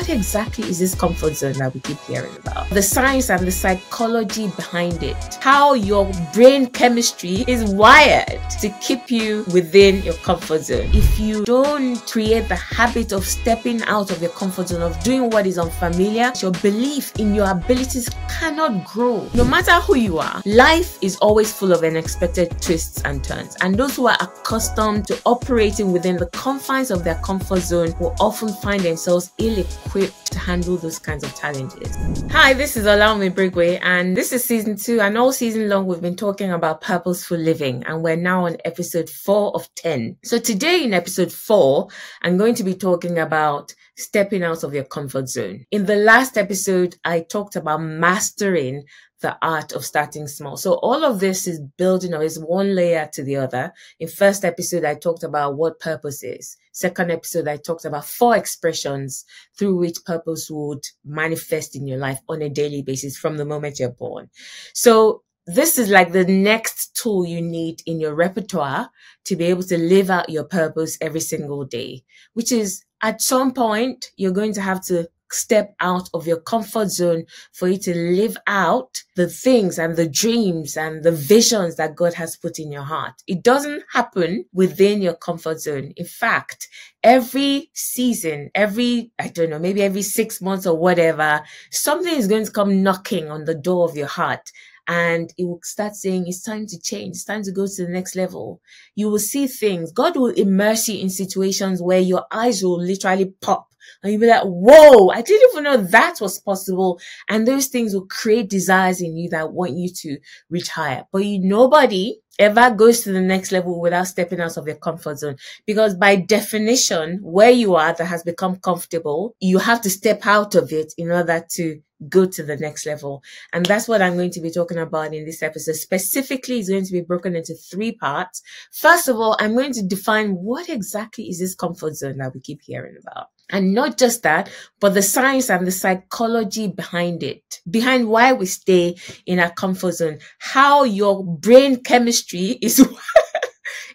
what exactly is this comfort zone that we keep hearing about? The science and the psychology behind it. How your brain chemistry is wired to keep you within your comfort zone. If you don't create the habit of stepping out of your comfort zone, of doing what is unfamiliar, your belief in your abilities cannot grow. No matter who you are, life is always full of unexpected twists and turns. And those who are accustomed to operating within the confines of their comfort zone will often find themselves ill-equipped to handle those kinds of challenges. Hi, this is Olaume Brigwe, and this is season 2, and all season long we've been talking about purposeful living, and we're now on episode 4 of 10. So today in episode 4, I'm going to be talking about stepping out of your comfort zone. In the last episode, I talked about mastering the art of starting small. So all of this is building or is one layer to the other. In first episode, I talked about what purpose is. Second episode, I talked about 4 expressions through which purpose would manifest in your life on a daily basis from the moment you're born. So this is like the next tool you need in your repertoire to be able to live out your purpose every single day, which is at some point, you're going to have to step out of your comfort zone for you to live out the things and the dreams and the visions that God has put in your heart. It doesn't happen within your comfort zone. In fact, every season, maybe every 6 months or whatever, something is going to come knocking on the door of your heart. And it will start saying, it's time to change. It's time to go to the next level. You will see things. God will immerse you in situations where your eyes will literally pop. And you'll be like, whoa, I didn't even know that was possible. And those things will create desires in you that want you to reach higher. But nobody ever goes to the next level without stepping out of your comfort zone. Because by definition, where you are that has become comfortable, you have to step out of it in order to go to the next level. And that's what I'm going to be talking about in this episode. Specifically, it's going to be broken into 3 parts. First of all, I'm going to define what exactly is this comfort zone that we keep hearing about. And not just that, but the science and the psychology behind it, behind why we stay in our comfort zone, how your brain chemistry is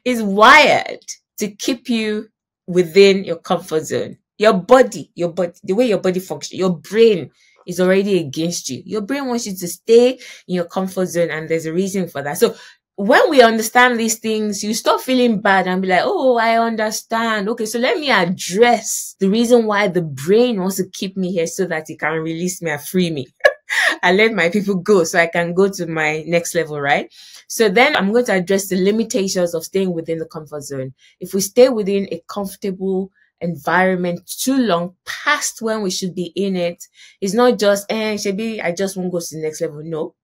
wired to keep you within your comfort zone. Your body, the way your body functions, your brain is already against you. Your brain wants you to stay in your comfort zone, and there's a reason for that. So when we understand these things, you stop feeling bad and be like, oh, I understand. Okay, so let me address the reason why the brain wants to keep me here so that it can release me and free me. I let my people go so I can go to my next level, right? So then I'm going to address the limitations of staying within the comfort zone. If we stay within a comfortable environment too long past when we should be in it, it's not just, Shebi, I just won't go to the next level. Nope.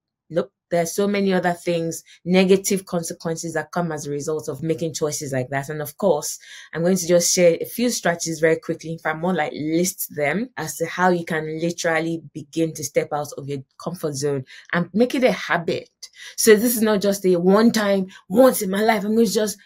There are so many other things, negative consequences that come as a result of making choices like that. And of course, I'm going to just share a few strategies very quickly. If I more like list them as to how you can literally begin to step out of your comfort zone and make it a habit. So this is not just a once in my life, I'm going to just,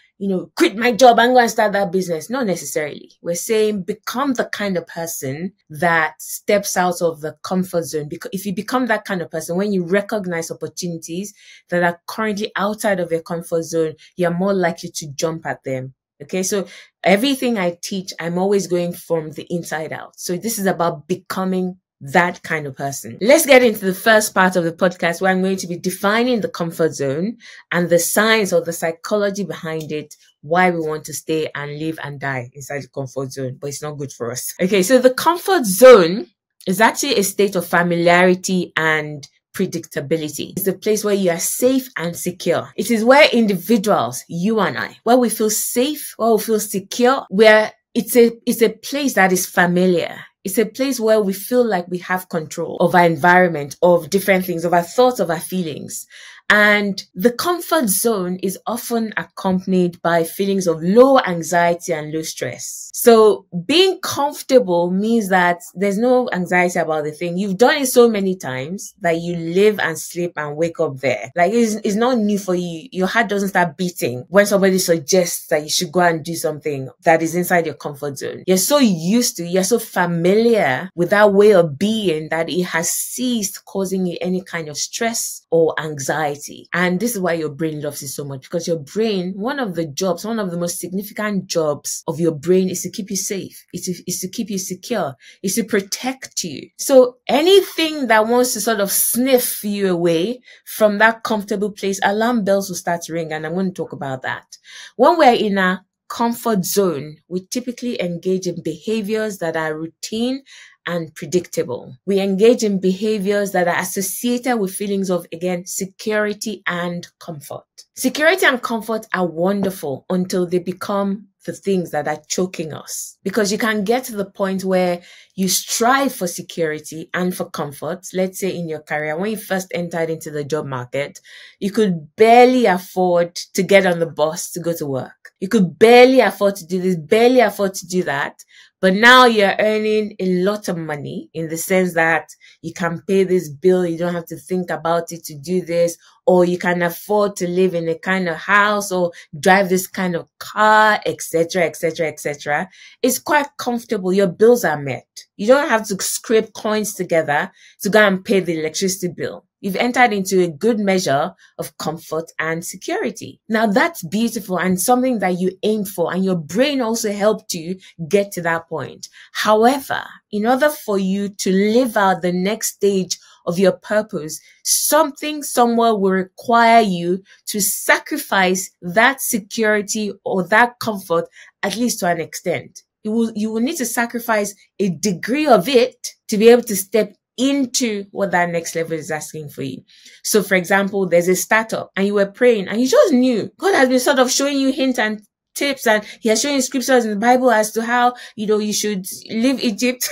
quit my job and go and start that business. Not necessarily. We're saying become the kind of person that steps out of the comfort zone. Because if you become that kind of person, when you recognize opportunities that are currently outside of your comfort zone, you're more likely to jump at them. Okay. So everything I teach, I'm always going from the inside out. So this is about becoming that kind of person. Let's get into the first part of the podcast where I'm going to be defining the comfort zone and the science or the psychology behind it, why we want to stay and live and die inside the comfort zone, but it's not good for us. Okay, so the comfort zone is actually a state of familiarity and predictability. It's a place where you are safe and secure. It is where individuals, you and I, where we feel safe, where we feel secure, where it's a place that is familiar. It's a place where we feel like we have control of our environment, of different things, of our thoughts, of our feelings. And the comfort zone is often accompanied by feelings of low anxiety and low stress. So being comfortable means that there's no anxiety about the thing. You've done it so many times that you live and sleep and wake up there. Like it's not new for you. Your heart doesn't start beating when somebody suggests that you should go and do something that is inside your comfort zone. You're so familiar with that way of being that it has ceased causing you any kind of stress or anxiety. anxiety. And this is why your brain loves it so much, because your brain, one of the most significant jobs of your brain is to keep you safe. Is to keep you secure. Is to protect you. So anything that wants to sort of sniff you away from that comfortable place, alarm bells will start to ring. And I'm going to talk about that. When we're in a comfort zone, we typically engage in behaviors that are routine and predictable. We engage in behaviors that are associated with feelings of, again, security and comfort. Security and comfort are wonderful until they become the things that are choking us. Because you can get to the point where you strive for security and for comfort. Let's say in your career, when you first entered into the job market, you could barely afford to get on the bus to go to work. You could barely afford to do this, barely afford to do that. But now you're earning a lot of money in the sense that you can pay this bill. You don't have to think about it to do this, or you can afford to live in a kind of house or drive this kind of car, etc., etc., etc. It's quite comfortable. Your bills are met. You don't have to scrape coins together to go and pay the electricity bill. You've entered into a good measure of comfort and security. Now that's beautiful and something that you aim for, and your brain also helped you get to that point. However, in order for you to live out the next stage of your purpose, something somewhere will require you to sacrifice that security or that comfort, at least to an extent. You will need to sacrifice a degree of it to be able to step into what that next level is asking for you. So for example, there's a startup and you were praying and you just knew God has been sort of showing you hints and tips, and he has shown you scriptures in the Bible as to how, you should leave Egypt.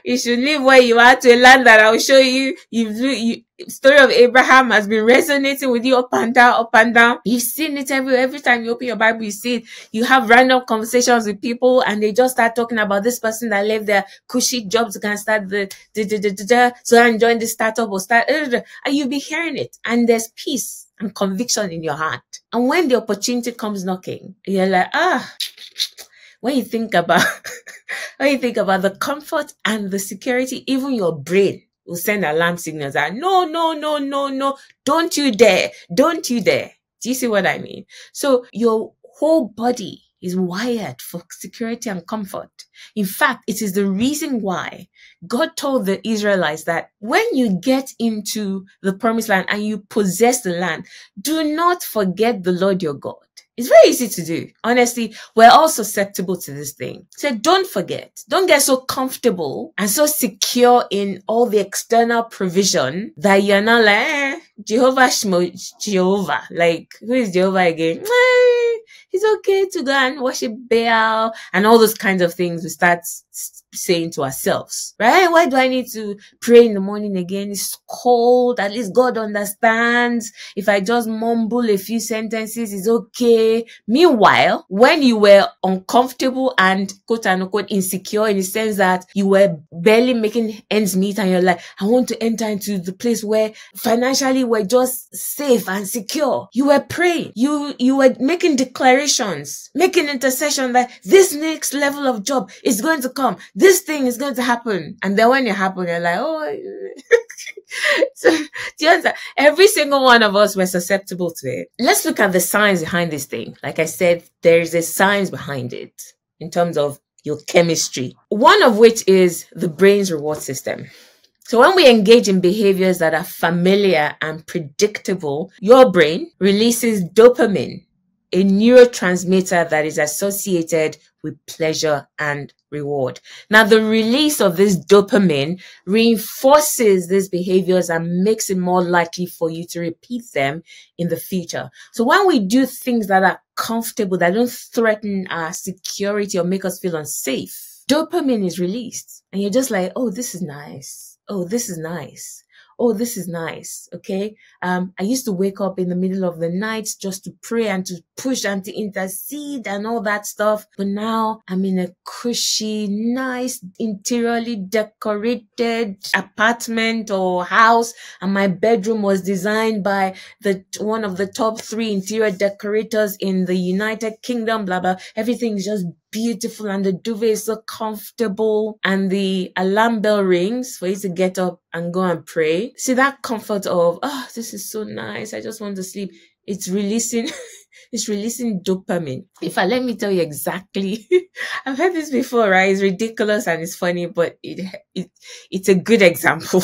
You should live where you are to a land that I will show you. Story of Abraham has been resonating with you up and down, up and down. You've seen it everywhere. Every time you open your Bible, you see it. You have random conversations with people and they just start talking about this person that left their cushy jobs to can start so I'm join the startup or start, and you'll be hearing it. And there's peace and conviction in your heart. And when the opportunity comes knocking, you're like, when you think about the comfort and the security, even your brain will send alarm signals that no, don't you dare. Do you see what I mean? So your whole body is wired for security and comfort. In fact, it is the reason why God told the Israelites that when you get into the promised land and you possess the land, do not forget the Lord your God. It's very easy to do. Honestly, we're all susceptible to this thing. So don't forget. Don't get so comfortable and so secure in all the external provision that you're not like, Jehovah. Like, who is Jehovah again? It's okay to go and worship Baal and all those kinds of things we start saying to ourselves, right? Why do I need to pray in the morning again? It's cold. At least God understands. If I just mumble a few sentences, it's okay. Meanwhile, when you were uncomfortable and quote unquote insecure in the sense that you were barely making ends meet and you're like, I want to enter into the place where financially we're just safe and secure. You were praying. You were making declarations, making intercession that this next level of job is going to come. This thing is going to happen. And then when it happens, you're like, So, do you understand? Every single one of us were susceptible to it. Let's look at the science behind this thing. Like I said, there's a science behind it in terms of your chemistry. One of which is the brain's reward system. So when we engage in behaviors that are familiar and predictable, your brain releases dopamine, a neurotransmitter that is associated with pleasure and reward. Now, the release of this dopamine reinforces these behaviors and makes it more likely for you to repeat them in the future. So when we do things that are comfortable, that don't threaten our security or make us feel unsafe, dopamine is released. And you're just like, oh, this is nice. Oh, this is nice. Oh, this is nice. Okay. I used to wake up in the middle of the night just to pray and to push and to intercede and all that stuff. But now I'm in a cushy, nice, interiorly decorated apartment or house. And my bedroom was designed by one of the top 3 interior decorators in the United Kingdom, blah, blah. Everything is just beautiful and the duvet is so comfortable and the alarm bell rings for you to get up and go and pray. See that comfort of, oh, this is so nice. I just want to sleep. It's releasing it's releasing dopamine. In fact, let me tell you exactly. I've heard this before, right? It's ridiculous and it's funny, but it's a good example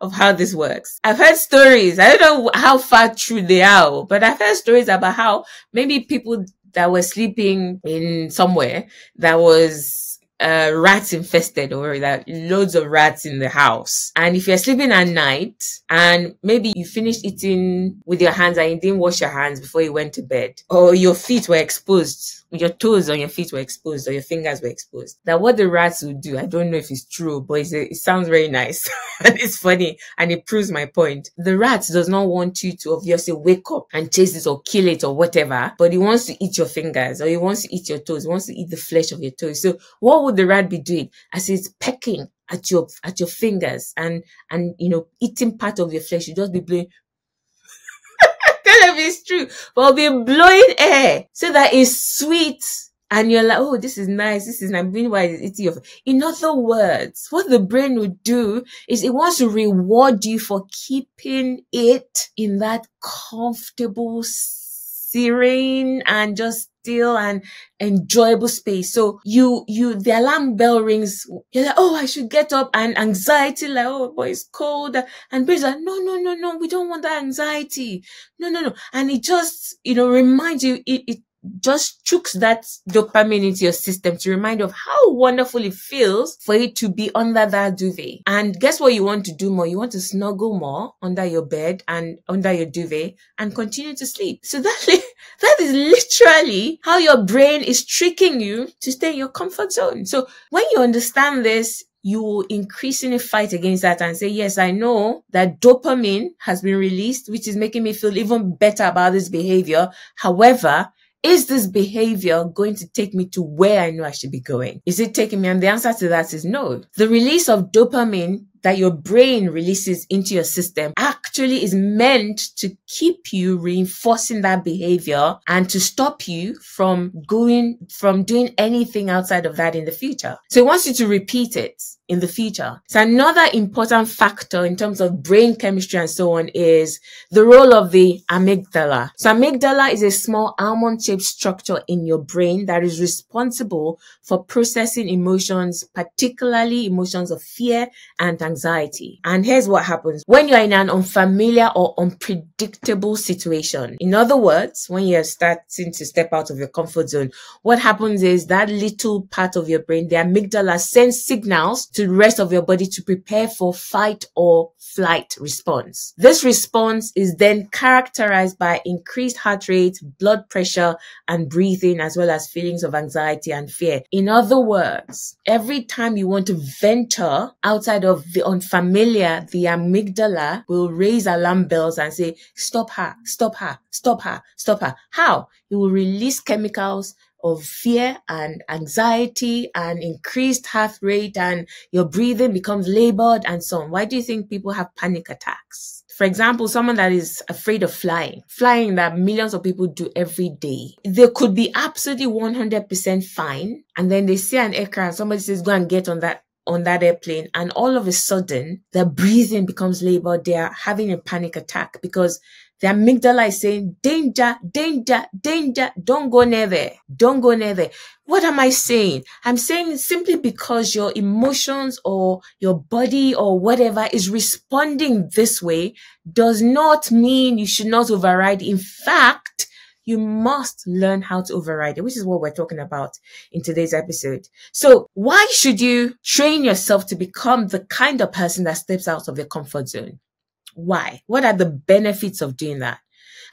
of how this works. I've heard stories. I don't know how far true they are, but I've heard stories about how maybe people that were sleeping in somewhere that was rats infested, or that loads of rats in the house. And if you're sleeping at night and maybe you finished eating with your hands and you didn't wash your hands before you went to bed, or your feet were exposed, your toes on your feet were exposed, or your fingers were exposed, that what the rats would do, I don't know if it's true, but it sounds very nice and it's funny and it proves my point. The rat does not want you to obviously wake up and chase it or kill it or whatever, but he wants to eat your fingers, or he wants to eat your toes, he wants to eat the flesh of your toes. So what would the rat be doing? As it's pecking at your fingers and eating part of your flesh, you just be blowing. Tell them it's true, but be blowing air so that it's sweet and you're like, oh, this is nice, this is nice. Meanwhile, it's eating your. In other words, what the brain would do is it wants to reward you for keeping it in that comfortable, serene and just still and enjoyable space. So the alarm bell rings, you're like, oh, I should get up, and anxiety, like, oh boy, it's cold, and brain's like, no, we don't want that anxiety, no, and it just reminds you, it just chooks that dopamine into your system to remind you of how wonderful it feels for you to be under that duvet. And guess what you want to do more? You want to snuggle more under your bed and under your duvet and continue to sleep. So that is literally how your brain is tricking you to stay in your comfort zone. So when you understand this, you will increasingly fight against that and say, yes, I know that dopamine has been released, which is making me feel even better about this behavior. However, is this behavior going to take me to where I know I should be going? Is it taking me? And the answer to that is no. The release of dopamine that your brain releases into your system actually is meant to keep you reinforcing that behavior and to stop you from doing anything outside of that in the future. So it wants you to repeat it in the future. So another important factor in terms of brain chemistry and so on is the role of the amygdala. So amygdala is a small almond-shaped structure in your brain that is responsible for processing emotions, particularly emotions of fear and anxiety. And here's what happens when you're in an unfamiliar or unpredictable situation. In other words, when you're starting to step out of your comfort zone, what happens is that little part of your brain, the amygdala, sends signals to the rest of your body to prepare for fight or flight response. This response is then characterized by increased heart rate, blood pressure, and breathing, as well as feelings of anxiety and fear. In other words, every time you want to venture outside of the unfamiliar, the amygdala will raise alarm bells and say, stop her, stop her, stop her, stop her. How? It will release chemicals of fear and anxiety and increased heart rate, and your breathing becomes labored and so on. Why do you think people have panic attacks? For example, someone that is afraid of flying that millions of people do every day. They could be absolutely 100% fine, and then they see an aircraft, somebody says, go and get on that airplane, and all of a sudden their breathing becomes labored. They are having a panic attack because the amygdala is saying, danger, danger, danger, don't go near there, don't go near there. What am I saying? I'm saying simply because your emotions or your body or whatever is responding this way does not mean you should not override. In fact, you must learn how to override it, which is what we're talking about in today's episode. So why should you train yourself to become the kind of person that steps out of your comfort zone? Why? What are the benefits of doing that?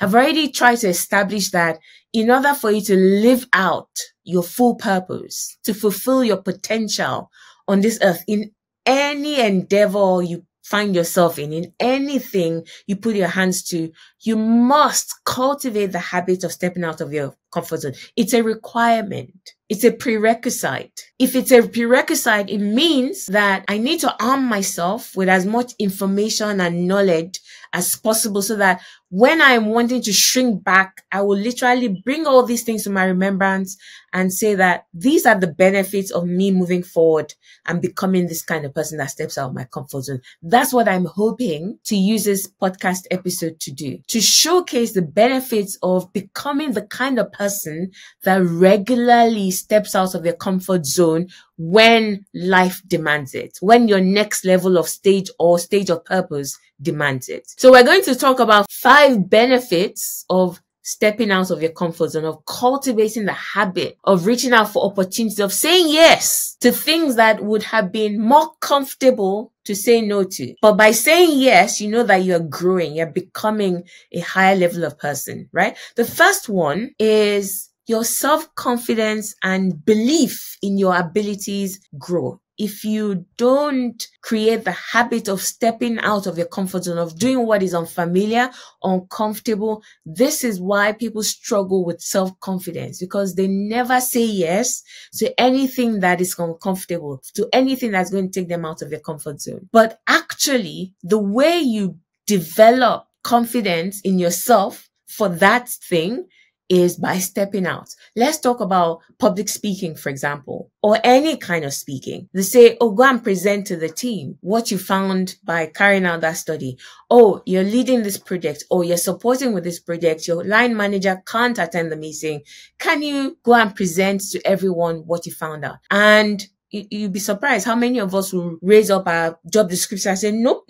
I've already tried to establish that in order for you to live out your full purpose, to fulfill your potential on this earth, in any endeavor you find yourself in anything you put your hands to, you must cultivate the habit of stepping out of your comfort zone. It's a requirement. It's a prerequisite. If it's a prerequisite, it means that I need to arm myself with as much information and knowledge as possible so that when I'm wanting to shrink back, I will literally bring all these things to my remembrance and say that these are the benefits of me moving forward and becoming this kind of person that steps out of my comfort zone. That's what I'm hoping to use this podcast episode to do, to showcase the benefits of becoming the kind of person that regularly steps out of your comfort zone when life demands it, when your next level of stage or stage of purpose demands it. So we're going to talk about 5 benefits of stepping out of your comfort zone, of cultivating the habit of reaching out for opportunities, of saying yes to things that would have been more comfortable to say no to. But by saying yes, you know that you're growing, you're becoming a higher level of person, right? The first one is your self-confidence and belief in your abilities grow. If you don't create the habit of stepping out of your comfort zone, of doing what is unfamiliar, uncomfortable, this is why people struggle with self-confidence, because they never say yes to anything that is uncomfortable, to anything that's going to take them out of their comfort zone. But actually, the way you develop confidence in yourself for that thing is by stepping out. Let's talk about public speaking, for example, or any kind of speaking. They say, oh, go and present to the team what you found by carrying out that study. Oh, you're leading this project, or you're supporting with this project. Your line manager can't attend the meeting. Can you go and present to everyone what you found out? And you'd be surprised how many of us will raise up our job description and say, nope,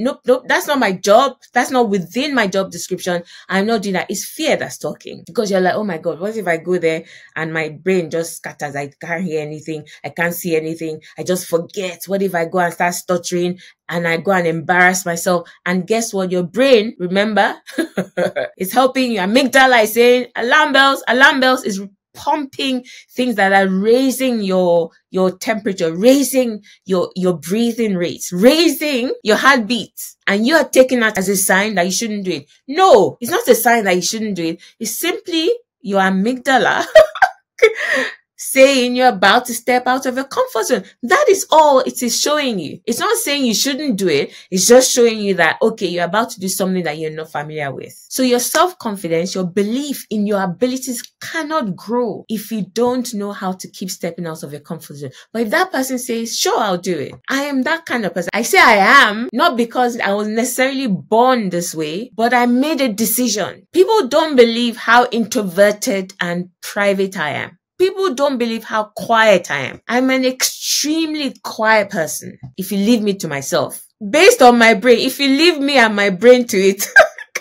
that's not my job. That's not within my job description. I'm not doing that. It's fear that's talking, because you're like, oh my God, what if I go there and my brain just scatters? I can't hear anything. I can't see anything. I just forget. What if I go and start stuttering and I go and embarrass myself? And guess what? Your brain, remember, is helping you. Amygdala is saying, alarm bells is pumping things that are raising your temperature, raising your breathing rates, raising your heartbeat. And you are taking that as a sign that you shouldn't do it. No, it's not a sign that you shouldn't do it. It's simply your amygdala saying you're about to step out of your comfort zone. That is all it is showing you. It's not saying you shouldn't do it. It's just showing you that, okay, you're about to do something that you're not familiar with. So your self-confidence, your belief in your abilities cannot grow if you don't know how to keep stepping out of your comfort zone. But if that person says, sure, I'll do it. I am that kind of person. I say I am, not because I was necessarily born this way, but I made a decision. People don't believe how introverted and private I am. People don't believe how quiet I am. I'm an extremely quiet person. If you leave me to myself, based on my brain, if you leave me and my brain to it,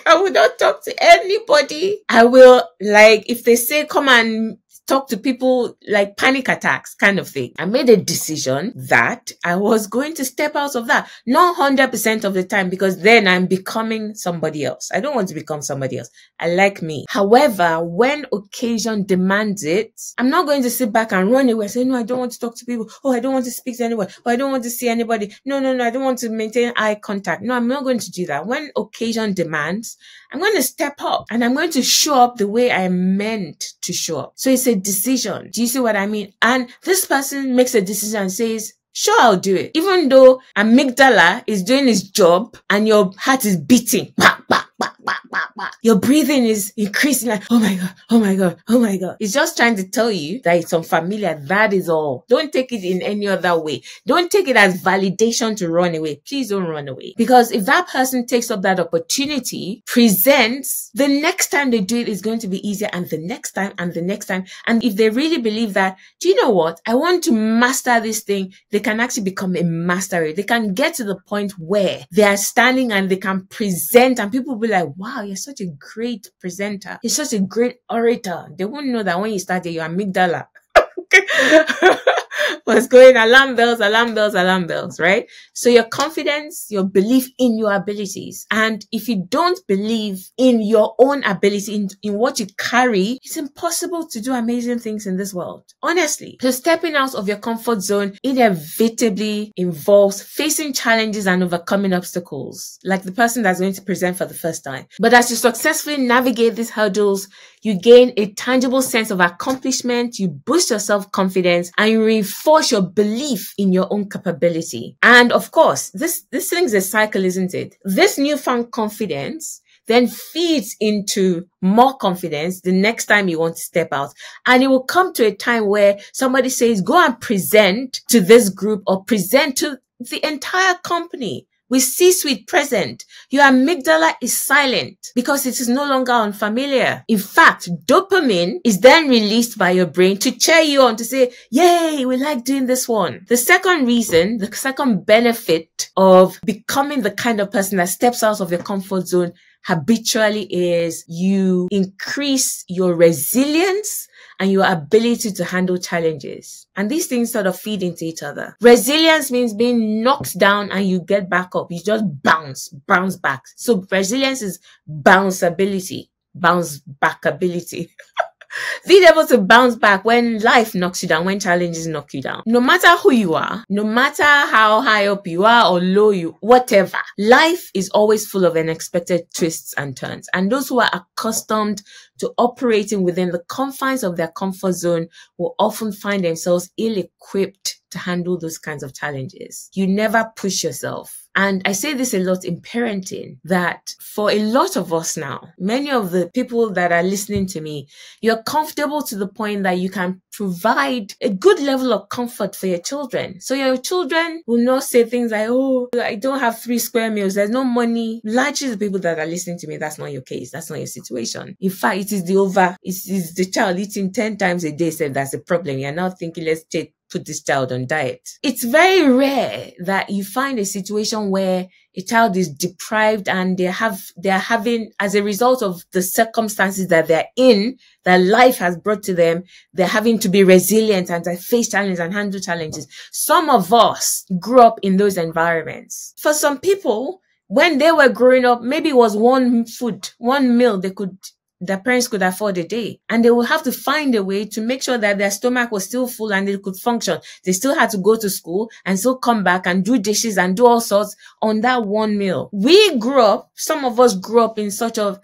I will not talk to anybody. I will, like, if they say, come and talk to people, like panic attacks kind of thing. I made a decision that I was going to step out of that. Not 100% of the time, because then I'm becoming somebody else. I don't want to become somebody else. I like me. However, when occasion demands it, I'm not going to sit back and run away and say, no, I don't want to talk to people. Oh, I don't want to speak to anyone. Oh, I don't want to see anybody. No, I don't want to maintain eye contact. No, I'm not going to do that. When occasion demands, I'm going to step up and I'm going to show up the way I'm meant to show up. So it's a decision. Do you see what I mean? And this person makes a decision and says, sure, I'll do it. Even though amygdala is doing its job and your heart is beating. Bah, bah, bah, bah, bah, bah. Your breathing is increasing like, oh my God, oh my God, oh my God. It's just trying to tell you that it's unfamiliar. That is all. Don't take it in any other way. Don't take it as validation to run away. Please don't run away. Because if that person takes up that opportunity, presents, the next time they do it is going to be easier, and the next time and the next time. And if they really believe that, do you know what? I want to master this thing. They can actually become a master. They can get to the point where they are standing and they can present, and people will be like, wow, you're such a great presenter. You're such a great orator. They won't know that when you started your amygdala was going alarm bells, alarm bells, alarm bells, right? So your confidence, your belief in your abilities. And if you don't believe in your own ability, in what you carry, it's impossible to do amazing things in this world. Honestly. So stepping out of your comfort zone inevitably involves facing challenges and overcoming obstacles, like the person that's going to present for the first time. But as you successfully navigate these hurdles, you gain a tangible sense of accomplishment, you boost your self-confidence, and you reinforce your belief in your own capability. And of course, this thing's a cycle, isn't it? This newfound confidence then feeds into more confidence the next time you want to step out. And it will come to a time where somebody says, go and present to this group or present to the entire company. With C-suite present, your amygdala is silent because it is no longer unfamiliar. In fact, dopamine is then released by your brain to cheer you on, to say, yay, we like doing this one. The second reason, the second benefit of becoming the kind of person that steps out of your comfort zone habitually is you increase your resilience and your ability to handle challenges. And these things sort of feed into each other. Resilience means being knocked down and you get back up. You just bounce back. So resilience is bounce back ability. Being able to bounce back when life knocks you down, when challenges knock you down. No matter who you are, no matter how high up you are or low whatever, life is always full of unexpected twists and turns. And those who are accustomed to operating within the confines of their comfort zone will often find themselves ill-equipped to handle those kinds of challenges. You never push yourself. And I say this a lot in parenting, that for a lot of us now, many of the people that are listening to me, you're comfortable to the point that you can provide a good level of comfort for your children. So your children will not say things like, oh, I don't have 3 square meals, there's no money. Largely the people that are listening to me, that's not your case. That's not your situation. In fact, it is the child eating 10 times a day, so that's a problem. You're now thinking, let's put this child on diet. It's very rare that you find a situation where a child is deprived and they're having, as a result of the circumstances that they're in, that life has brought to them, they're having to be resilient and to face challenges and handle challenges. Some of us grew up in those environments. For some people, when they were growing up, maybe it was one meal their parents could afford a day, and they will have to find a way to make sure that their stomach was still full and they could function. They still had to go to school and still come back and do dishes and do all sorts on that one meal. Some of us grew up in sort of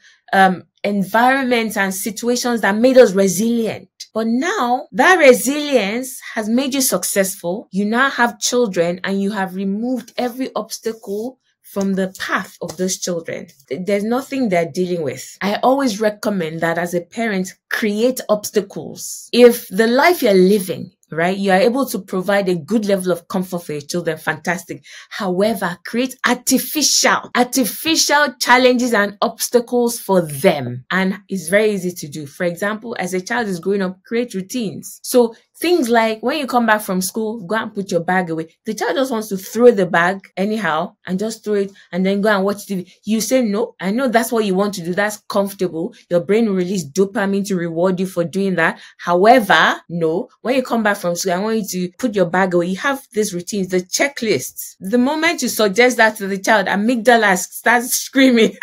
environments and situations that made us resilient. But now that resilience has made you successful. You now have children and you have removed every obstacle from the path of those children. There's nothing they're dealing with. I always recommend that as a parent, create obstacles. If the life you're living, right, you are able to provide a good level of comfort for your children, fantastic. However, create artificial challenges and obstacles for them. And it's very easy to do. For example, as a child is growing up, create routines. So things like when you come back from school, go and put your bag away. The child just wants to throw the bag anyhow and just throw it and then go and watch TV. You say, no, I know that's what you want to do. That's comfortable. Your brain will release dopamine to reward you for doing that. However, no, when you come back from school, I want you to put your bag away. You have these routines, the checklists. The moment you suggest that to the child, amygdala starts screaming.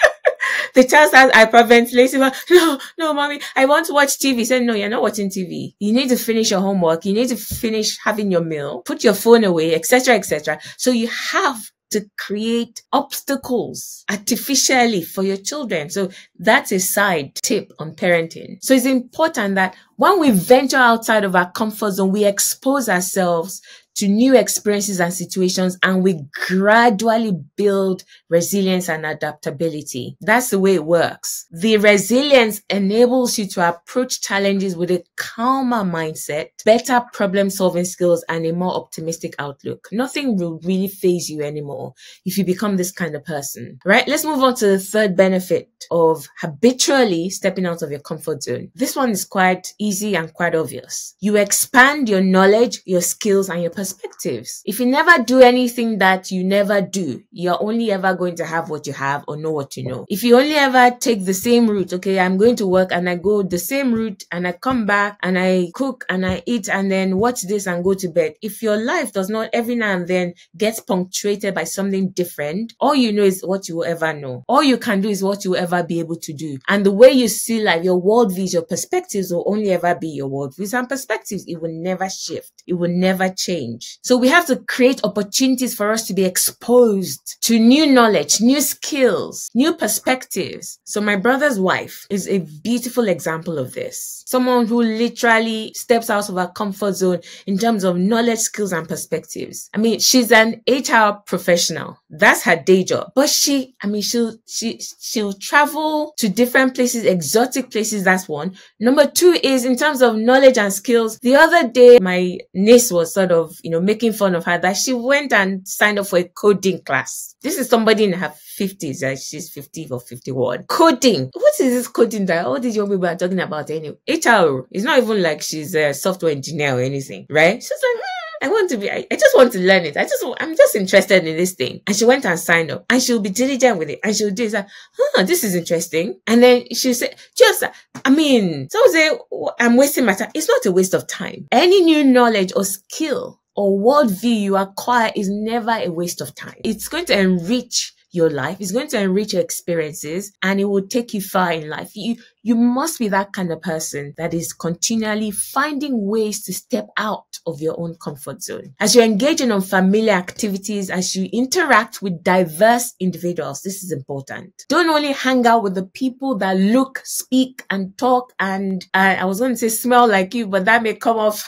The child starts hyperventilating. No, mommy, I want to watch TV. Say, no, you're not watching TV. You need to finish your homework. You need to finish having your meal. Put your phone away, etc., etc. So you have to create obstacles artificially for your children. So that's a side tip on parenting. So it's important that when we venture outside of our comfort zone, we expose ourselves to new experiences and situations, and we gradually build resilience and adaptability. That's the way it works. The resilience enables you to approach challenges with a calmer mindset, better problem-solving skills, and a more optimistic outlook. Nothing will really faze you anymore if you become this kind of person, right? Let's move on to the third benefit of habitually stepping out of your comfort zone. This one is quite easy and quite obvious. You expand your knowledge, your skills, and your personal perspectives. If you never do anything that you never do, you're only ever going to have what you have or know what you know. If you only ever take the same route, okay, I'm going to work and I go the same route and I come back and I cook and I eat and then watch this and go to bed. If your life does not every now and then get punctuated by something different, all you know is what you will ever know. All you can do is what you will ever be able to do. And the way you see life, your worldviews, your perspectives will only ever be your worldviews and perspectives. It will never shift. It will never change. So we have to create opportunities for us to be exposed to new knowledge, new skills, new perspectives. So my brother's wife is a beautiful example of this. Someone who literally steps out of her comfort zone in terms of knowledge, skills, and perspectives. I mean, she's an HR professional. That's her day job. But she'll travel to different places, exotic places. That's one. Number two is in terms of knowledge and skills. The other day, my niece was sort of, making fun of her that she went and signed up for a coding class. This is somebody in her 50s, she's 50 or 51. Coding. What is this coding that all these young people are talking about anyway? HR. It's not even like she's a software engineer or anything, right? She's like, I just want to learn it. I'm just interested in this thing. And she went and signed up and she'll be diligent with it. And she'll do it. This is interesting. And then she'll say, someone say, I'm wasting my time. It's not a waste of time. Any new knowledge or skill or worldview you acquire is never a waste of time. It's going to enrich your life. It's going to enrich your experiences and it will take you far in life. You must be that kind of person that is continually finding ways to step out of your own comfort zone. As you engage in unfamiliar activities, as you interact with diverse individuals, this is important. Don't only hang out with the people that look, speak, and talk and I was going to say smell like you, but that may come off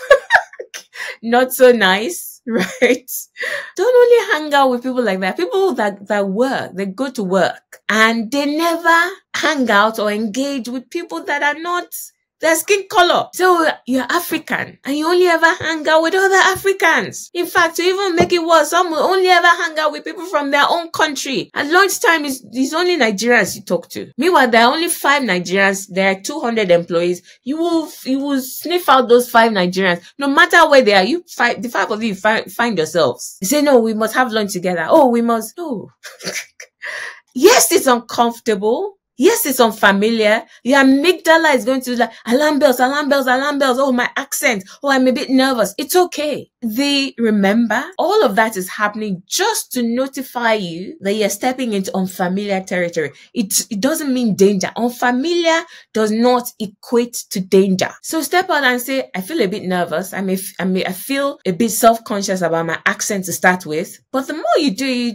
not so nice. Right? Don't only hang out with people like that. People that work, they go to work and they never hang out or engage with people that are not their skin color. So you're African and you only ever hang out with other Africans. In fact, to even make it worse, some will only ever hang out with people from their own country. At lunchtime, it's only Nigerians you talk to. Meanwhile, there are only 5 Nigerians. There are 200 employees. You will sniff out those 5 Nigerians. No matter where they are, the 5 of you find yourselves. You say, no, we must have lunch together. Oh, we must. No. Yes, it's uncomfortable. Yes, it's unfamiliar. Your amygdala is going to like, alarm bells, alarm bells, alarm bells. Oh, my accent. Oh, I'm a bit nervous. It's okay. Remember, all of that is happening just to notify you that you're stepping into unfamiliar territory. It doesn't mean danger. Unfamiliar does not equate to danger. So step out and say, I feel a bit nervous. I feel a bit self-conscious about my accent to start with. But the more you do,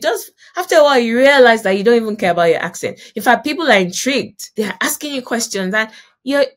after a while, you realize that you don't even care about your accent. In fact, people are intrigued. They are asking you questions and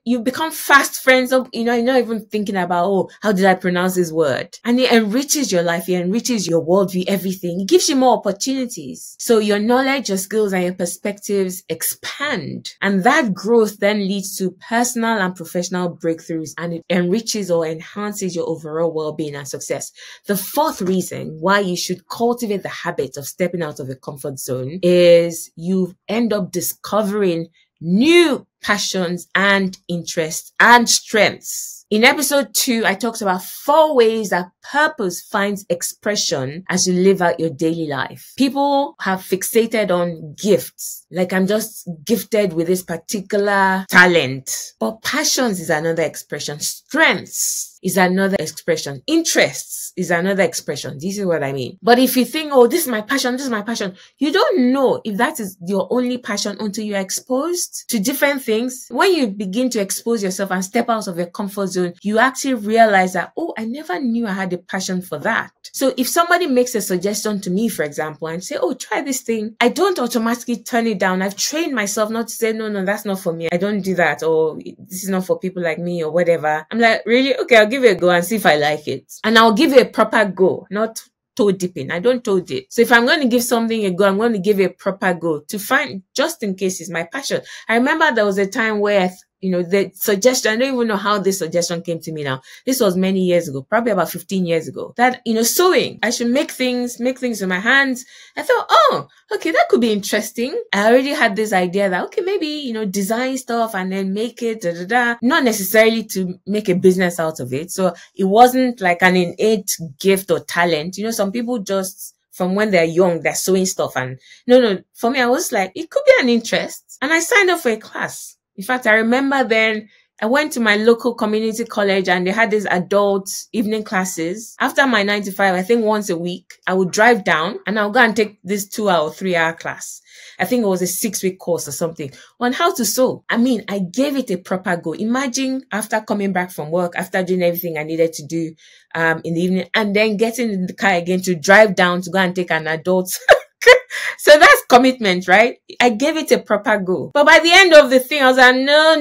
you become fast friends of, you're not even thinking about, oh, how did I pronounce this word? And it enriches your life. It enriches your worldview, everything. It gives you more opportunities. So your knowledge, your skills, and your perspectives expand. And that growth then leads to personal and professional breakthroughs, and it enriches or enhances your overall well-being and success. The 4th reason why you should cultivate the habit of stepping out of your comfort zone is you end up discovering new passions and interests and strengths. In episode 2, I talked about 4 ways that purpose finds expression as you live out your daily life. People have fixated on gifts, like I'm just gifted with this particular talent. But passions is another expression. Strengths is another expression. Interests is another expression. This is what I mean. But if you think, oh, this is my passion, you don't know if that is your only passion until you're exposed to different things. When you begin to expose yourself and step out of your comfort zone, you actually realize that, oh, I never knew I had a passion for that. So if somebody makes a suggestion to me, for example, and say, oh, try this thing, I don't automatically turn it down. I've trained myself not to say, no, that's not for me. I don't do that. Or this is not for people like me or whatever. I'm like, really? Okay, I'll give it a go and see if I like it. And I'll give it a proper go, not toe dipping. I don't toe dip. So if I'm going to give something a go, I'm going to give it a proper go to find, just in case it's my passion. I remember there was a time where the suggestion, I don't even know how this suggestion came to me now. This was many years ago, probably about 15 years ago, that, sewing, I should make things with my hands. I thought, oh, okay, that could be interesting. I already had this idea that, okay, maybe, design stuff and then make it, not necessarily to make a business out of it. So it wasn't like an innate gift or talent. Some people just, from when they're young, they're sewing stuff. And no, for me, I was like, it could be an interest. And I signed up for a class. In fact, I remember then I went to my local community college and they had these adult evening classes. After my 9 to 5, I think once a week, I would drive down and I'll go and take this 2-hour or 3-hour class. I think it was a 6-week course or something on how to sew. I mean, I gave it a proper go. Imagine after coming back from work, after doing everything I needed to do in the evening, and then getting in the car again to drive down to go and take an adult. So that's commitment, right? I gave it a proper go. But by the end of the thing, I was like, no.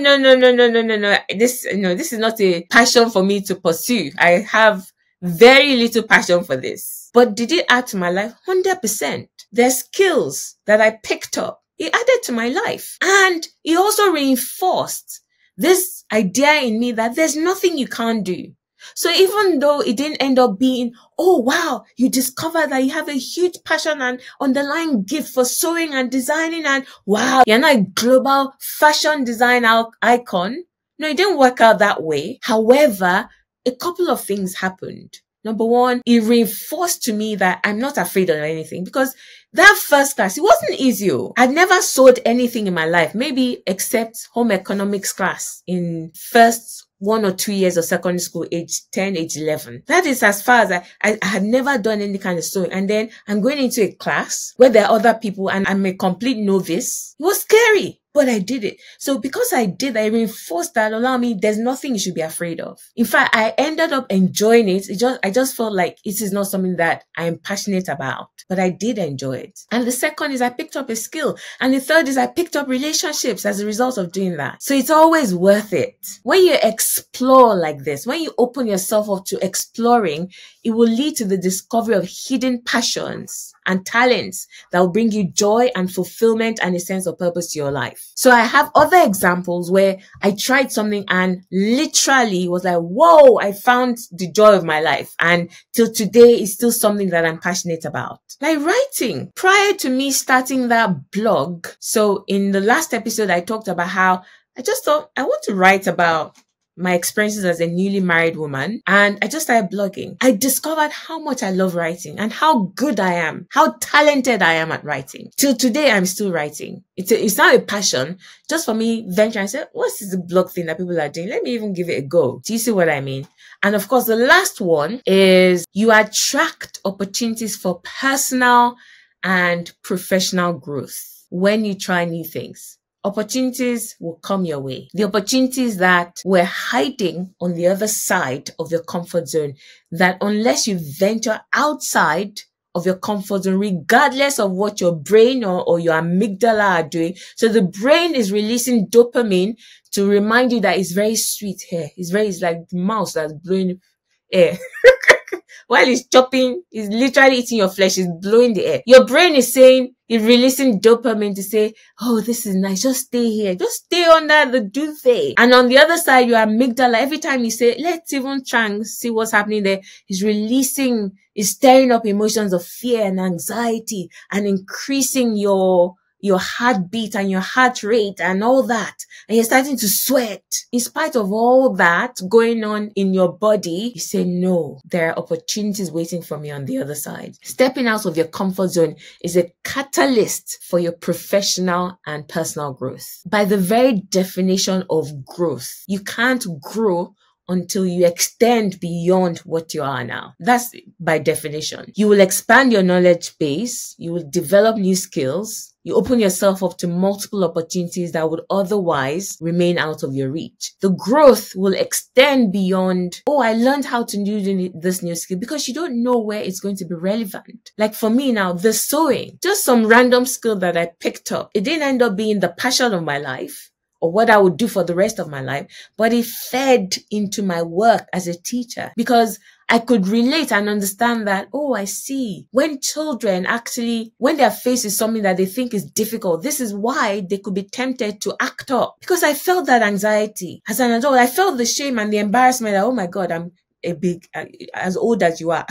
This is not a passion for me to pursue. I have very little passion for this. But did it add to my life? 100%. There's skills that I picked up. It added to my life. And it also reinforced this idea in me that there's nothing you can't do. So even though it didn't end up being, oh wow, you discovered that you have a huge passion and underlying gift for sewing and designing, and wow, you're not a global fashion design icon. No, it didn't work out that way. However, a couple of things happened. Number one, it reinforced to me that I'm not afraid of anything, because that first class, it wasn't easy. I'd never sewed anything in my life, maybe except home economics class in first 1 or 2 years of secondary school, age 10, age 11. That is as far as I had never done any kind of sewing. And then I'm going into a class where there are other people and I'm a complete novice. It was scary, but I did it. So because I did, I reinforced that, allow me, there's nothing you should be afraid of. In fact, I ended up enjoying it. I just felt like it is not something that I'm passionate about, but I did enjoy it. And the second is I picked up a skill. And the third is I picked up relationships as a result of doing that. So it's always worth it. When you explore like this, when you open yourself up to exploring, it will lead to the discovery of hidden passions and talents that will bring you joy and fulfillment and a sense of purpose to your life. So I have other examples where I tried something and literally was like, whoa, I found the joy of my life. And till today, it's still something that I'm passionate about. Like writing. Prior to me starting that blog, so in the last episode, I talked about how I just thought I want to write about my experiences as a newly married woman, and I just started blogging. I discovered how much I love writing and how good I am, how talented I am at writing. Till today, I'm still writing. It's not a passion. Just for me, venture and say, what's this blog thing that people are doing? Let me even give it a go. Do you see what I mean? And of course, the last one is you attract opportunities for personal and professional growth when you try new things. Opportunities will come your way. The opportunities that were hiding on the other side of your comfort zone, that unless you venture outside of your comfort zone, regardless of what your brain or your amygdala are doing. So the brain is releasing dopamine to remind you that it's very sweet here. It's like the mouse that's blowing air. While it's chopping, it's literally eating your flesh, it's blowing the air. Your brain is saying, it's releasing dopamine to say, oh, this is nice, just stay here, just stay under the duvet. And on the other side, your amygdala, every time you say, let's even try and see what's happening there, is stirring up emotions of fear and anxiety and increasing your heartbeat and your heart rate and all that. And you're starting to sweat. In spite of all that going on in your body, you say, no, there are opportunities waiting for me on the other side. Stepping out of your comfort zone is a catalyst for your professional and personal growth. By the very definition of growth, you can't grow until you extend beyond what you are now. That's by definition. You will expand your knowledge base. You will develop new skills. You open yourself up to multiple opportunities that would otherwise remain out of your reach. The growth will extend beyond, oh, I learned how to do this new skill, because you don't know where it's going to be relevant. Like for me now, the sewing, just some random skill that I picked up. It didn't end up being the passion of my life or what I would do for the rest of my life, but it fed into my work as a teacher, because I could relate and understand that, oh, I see. When children actually, when they're faced with something that they think is difficult, this is why they could be tempted to act up. Because I felt that anxiety as an adult. I felt the shame and the embarrassment that, oh my God, I'm as old as you are.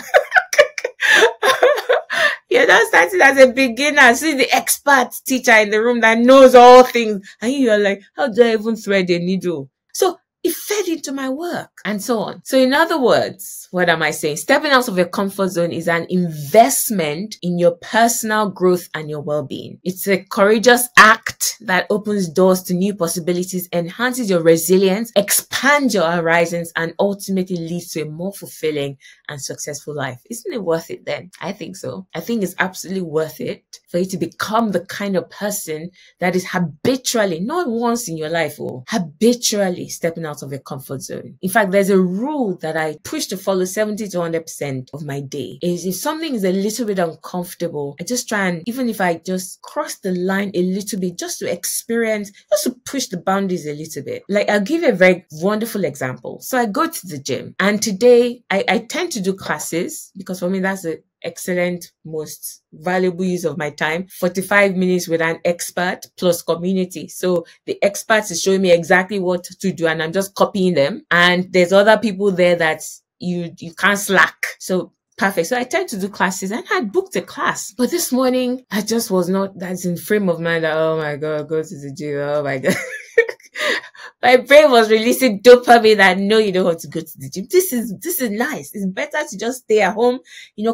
You're not starting as a beginner. See the expert teacher in the room that knows all things. And you're like, how do I even thread a needle? So it fed into my work and so on. So in other words, what am I saying? Stepping out of your comfort zone is an investment in your personal growth and your well-being. It's a courageous act that opens doors to new possibilities, enhances your resilience, expands your horizons, and ultimately leads to a more fulfilling and successful life. Isn't it worth it then? I think so. I think it's absolutely worth it for you to become the kind of person that is habitually, not once in your life, habitually stepping out of your comfort zone. In fact, there's a rule that I push to follow 70 to 100% of my day. Is if something is a little bit uncomfortable, I just try and, even if I just cross the line a little bit, just to experience, just to push the boundaries a little bit. Like, I'll give you a very wonderful example. So I go to the gym, and today I tend to do classes because for me, that's the excellent, most valuable use of my time. 45 minutes with an expert plus community. So the expert is showing me exactly what to do and I'm just copying them. And there's other people there that you can't slack. So perfect. So I tend to do classes and I booked a class. But this morning, I just was not that in frame of mind that, oh my God, go to the gym. Oh my God. My brain was releasing dopamine that, no, you don't want to go to the gym. This is nice. It's better to just stay at home,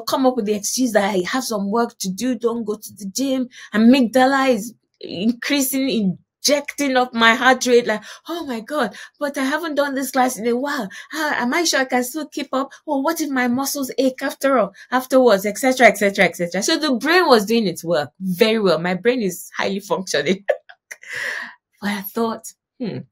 come up with the excuse that I have some work to do. Don't go to the gym. Amygdala is increasing, injecting up my heart rate. Like, oh my God, but I haven't done this class in a while. Am I sure I can still keep up? Or what if my muscles ache afterwards, etc., etc., etc. So the brain was doing its work very well. My brain is highly functioning. But I thought,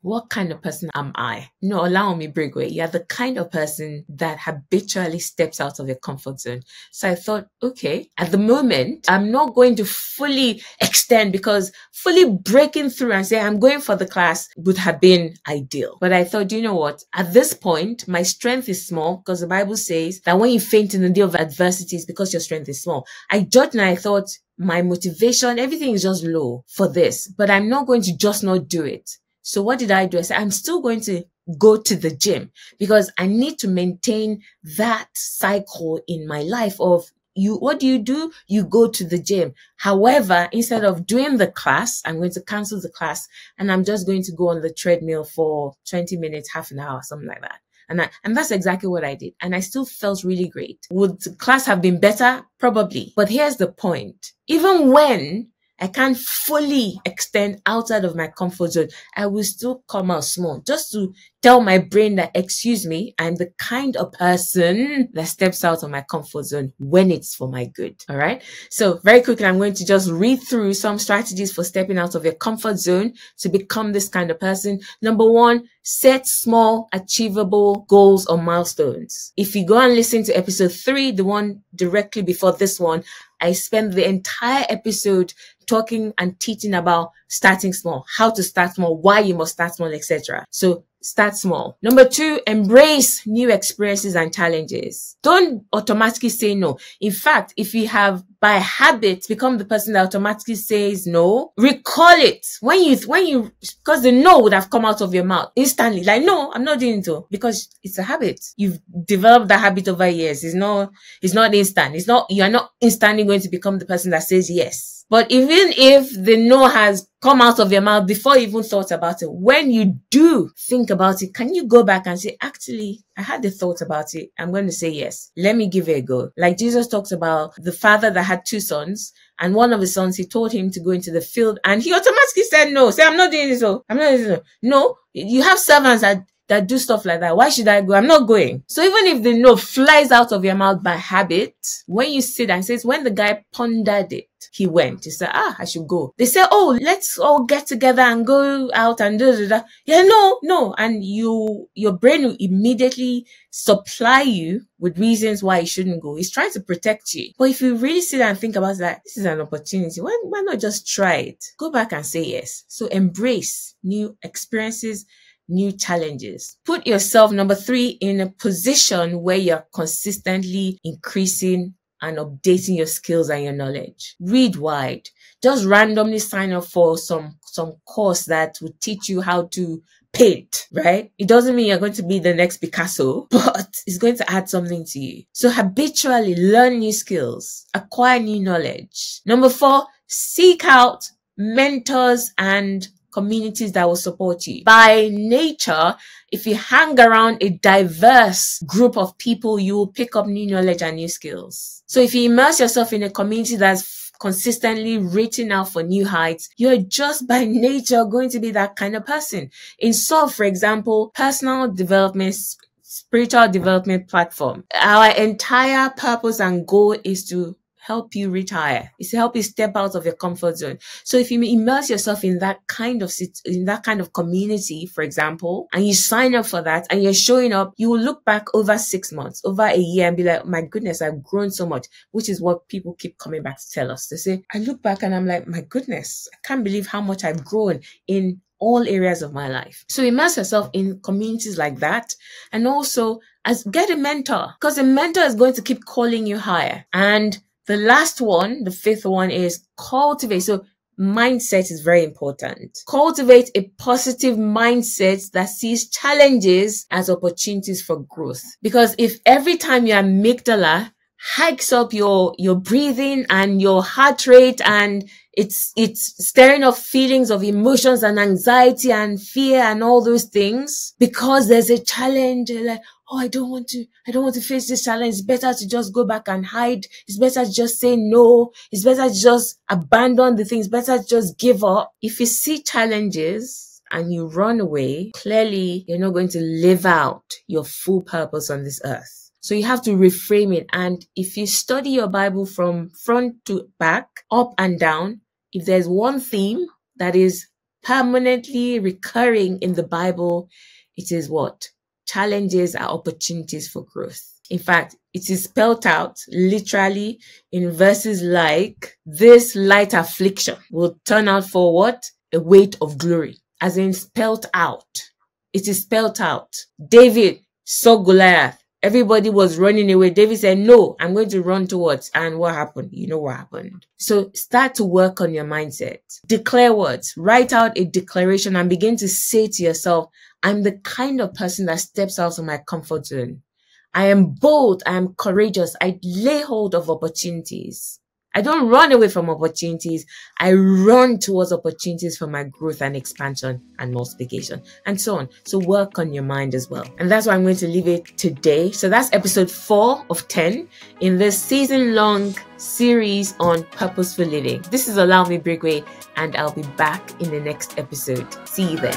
what kind of person am I? No, allow me, Brigway. You're the kind of person that habitually steps out of your comfort zone. So I thought, okay, at the moment, I'm not going to fully extend because fully breaking through and say I'm going for the class would have been ideal. But I thought, you know what? At this point, my strength is small because the Bible says that when you faint in the day of adversity, it's because your strength is small. I judged and I thought, my motivation, everything is just low for this, but I'm not going to just not do it. So what did I do? I said, I'm still going to go to the gym because I need to maintain that cycle in my life of what do? You go to the gym. However, instead of doing the class, I'm going to cancel the class and I'm just going to go on the treadmill for 20 minutes, half an hour, something like that. And that's exactly what I did. And I still felt really great. Would the class have been better? Probably. But here's the point. Even when I can't fully extend outside of my comfort zone, I will still come out small just to tell my brain that, excuse me, I'm the kind of person that steps out of my comfort zone when it's for my good. All right. So very quickly, I'm going to just read through some strategies for stepping out of your comfort zone to become this kind of person. Number one, set small, achievable goals or milestones. If you go and listen to episode 3, the one directly before this one, I spent the entire episode talking and teaching about starting small, how to start small, why you must start small, etc. So start small. Number 2, embrace new experiences and challenges. Don't automatically say no. In fact, if you have by habit become the person that automatically says no, recall it. When you, because the no would have come out of your mouth instantly. Like, no, I'm not doing it though, because it's a habit. You've developed that habit over years. It's not instant. You are not instantly going to become the person that says yes. But even if the no has come out of your mouth before you even thought about it, when you do think about it, can you go back and say, actually, I had the thought about it. I'm going to say yes. Let me give it a go. Like Jesus talks about the father that had 2 sons, and one of his sons, he told him to go into the field and he automatically said no. Say, I'm not doing this. I'm not doing this. No, you have servants that do stuff like that. Why should I go? I'm not going. So even if the no flies out of your mouth by habit, when you sit and says, when the guy pondered it, he went. He said, I should go. They said, oh, let's all get together and go out and do that. Yeah, no. And your brain will immediately supply you with reasons why you shouldn't go. He's trying to protect you. But if you really sit and think about that, this is an opportunity. Why not just try it? Go back and say yes. So embrace new experiences, new challenges. Put yourself, number 3, in a position where you're consistently increasing and updating your skills and your knowledge. Read wide. Just randomly sign up for some course that will teach you how to paint, right? It doesn't mean you're going to be the next Picasso, but it's going to add something to you. So habitually learn new skills, acquire new knowledge. Number 4, seek out mentors and communities that will support you. By nature, if you hang around a diverse group of people, you will pick up new knowledge and new skills. So if you immerse yourself in a community that's consistently reaching out for new heights, you're just by nature going to be that kind of person. In SOF, for example, personal development, spiritual development platform, our entire purpose and goal is to help you reach higher. It's to help you step out of your comfort zone. So if you immerse yourself in that kind of community, for example, and you sign up for that and you're showing up, you will look back over 6 months, over a year, and be like, my goodness, I've grown so much, which is what people keep coming back to tell us. They say, I look back and I'm like, my goodness, I can't believe how much I've grown in all areas of my life. So immerse yourself in communities like that, and also get a mentor, because a mentor is going to keep calling you higher. And the last one, the 5th one, is cultivate. So mindset is very important. Cultivate a positive mindset that sees challenges as opportunities for growth. Because if every time your amygdala hikes up your breathing and your heart rate, and it's stirring up feelings of emotions and anxiety and fear and all those things, because there's a challenge, like, oh, I don't want to face this challenge. It's better to just go back and hide. It's better to just say no. It's better to just abandon the things. It's better to just give up. If you see challenges and you run away, clearly you're not going to live out your full purpose on this earth. So you have to reframe it. And if you study your Bible from front to back, up and down, if there's one theme that is permanently recurring in the Bible, it is what? Challenges are opportunities for growth. In fact, it is spelled out literally in verses like, this light affliction will turn out for what? A weight of glory. As in spelled out. It is spelled out. David saw Goliath. Everybody was running away. David said, no, I'm going to run towards. And what happened? You know what happened. So start to work on your mindset. Declare words. Write out a declaration and begin to say to yourself, I'm the kind of person that steps out of my comfort zone. I am bold. I am courageous. I lay hold of opportunities. I don't run away from opportunities. I run towards opportunities for my growth and expansion and multiplication and so on. So work on your mind as well. And that's why I'm going to leave it today. So that's episode 4 of 10 in this season-long series on purposeful living. This is Allow Me Breakway, and I'll be back in the next episode. See you then.